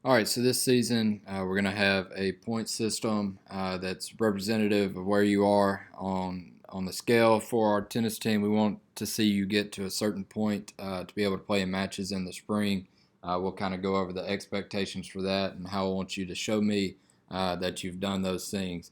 All right, so this season we're going to have a point system that's representative of where you are on the scale for our tennis team. We want to see you get to a certain point to be able to play in matches in the spring. We'll kind of go over the expectations for that and how I want you to show me that you've done those things.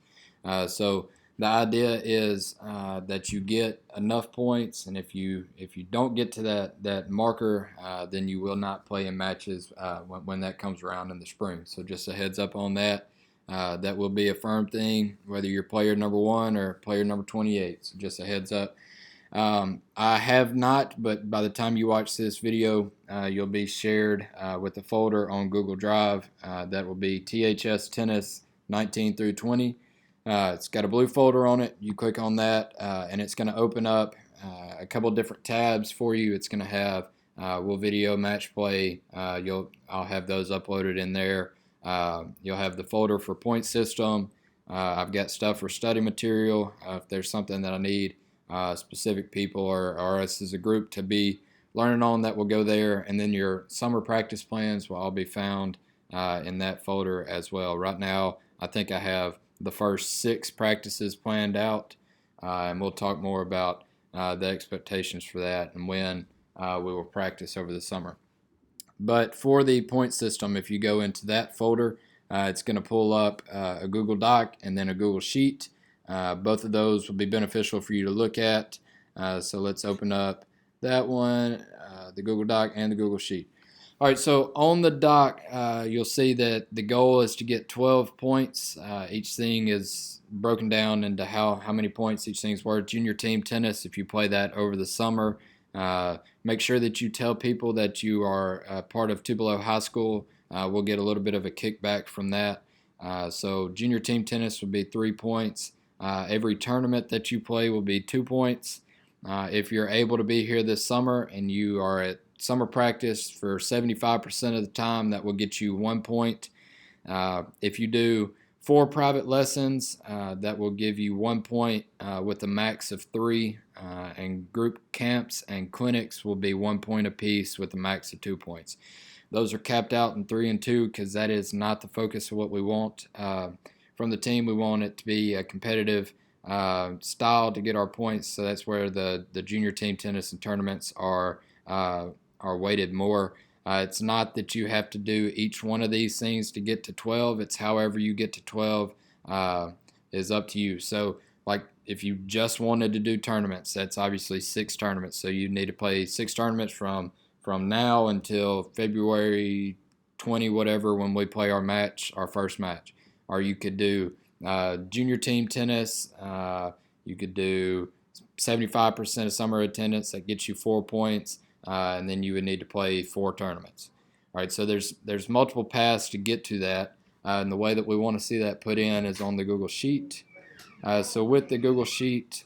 So the idea is that you get enough points, and if you don't get to that marker, then you will not play in matches when that comes around in the spring. So just a heads up on that. That will be a firm thing, whether you're player number 1 or player number 28. So just a heads up. I have not, but by the time you watch this video, you'll be shared with a folder on Google Drive that will be THS Tennis 19 through 20. It's got a blue folder on it. You click on that, and it's going to open up a couple different tabs for you. It's going to have Will Video Match Play. I'll have those uploaded in there. You'll have the folder for point system. I've got stuff for study material. If there's something that I need specific people or us as a group to be learning on, that will go there. And then your summer practice plans will all be found in that folder as well. Right now, I think I have the first 6 practices planned out, and we'll talk more about the expectations for that and when we will practice over the summer. But for the point system, if you go into that folder, it's going to pull up a Google Doc and then a Google Sheet. Both of those will be beneficial for you to look at. So let's open up that one, the Google Doc and the Google Sheet. All right, so on the doc, you'll see that the goal is to get 12 points. Each thing is broken down into how many points each thing's worth. Junior team tennis, if you play that over the summer, make sure that you tell people that you are part of Tupelo High School. We'll get a little bit of a kickback from that. So junior team tennis will be 3 points. Every tournament that you play will be 2 points. If you're able to be here this summer and you are at summer practice for 75% of the time, that will get you 1 point. If you do 4 private lessons, that will give you 1 point with a max of 3. And group camps and clinics will be 1 point apiece with a max of 2 points. Those are capped out in 3 and 2 because that is not the focus of what we want from the team. We want it to be a competitive style to get our points. So that's where the junior team tennis and tournaments are weighted more. It's not that you have to do each one of these things to get to 12. It's however you get to 12 is up to you. So like if you just wanted to do tournaments, that's obviously 6 tournaments. So you need to play 6 tournaments from now until February 20 whatever when we play our first match. Or you could do junior team tennis. You could do 75% of summer attendance. That gets you 4 points. And then you would need to play 4 tournaments. All right, so there's multiple paths to get to that, and the way that we want to see that put in is on the Google Sheet. So with the Google Sheet,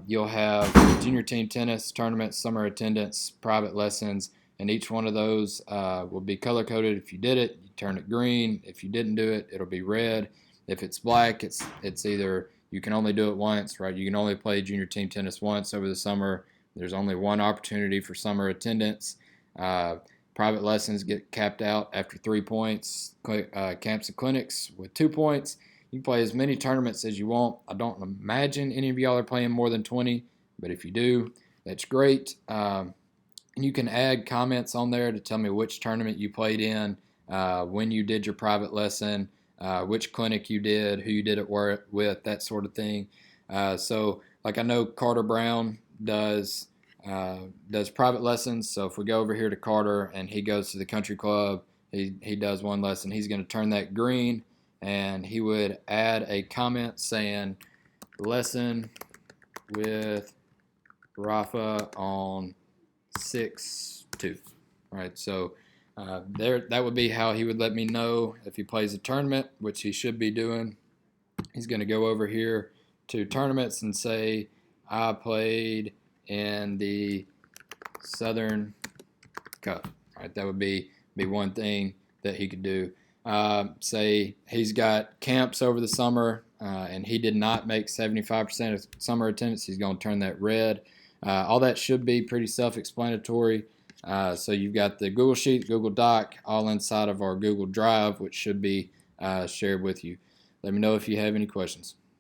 you'll have junior team tennis, tournaments, summer attendance, private lessons, and each one of those will be color-coded. If you did it, you turn it green. If you didn't do it, it'll be red. If it's black, it's either you can only do it once, right? You can only play junior team tennis once over the summer. There's only 1 opportunity for summer attendance. Private lessons get capped out after 3 points. Camps and clinics with 2 points. You can play as many tournaments as you want. I don't imagine any of y'all are playing more than 20, but if you do, that's great. And you can add comments on there to tell me which tournament you played in, when you did your private lesson, which clinic you did, who you did it with, that sort of thing. So like I know Carter Brown does private lessons. So if we go over here to Carter and he goes to the country club, he does 1 lesson. He's going to turn that green, and he would add a comment saying lesson with Rafa on 6-2. All right, so that would be how he would let me know if he plays a tournament, which he should be doing. He's going to go over here to tournaments and say I played in the Southern Cup. All right, that would be one thing that he could do. Say he's got camps over the summer and he did not make 75% of summer attendance. He's going to turn that red. All that should be pretty self-explanatory. So you've got the Google Sheet, Google Doc, all inside of our Google Drive, which should be shared with you. Let me know if you have any questions.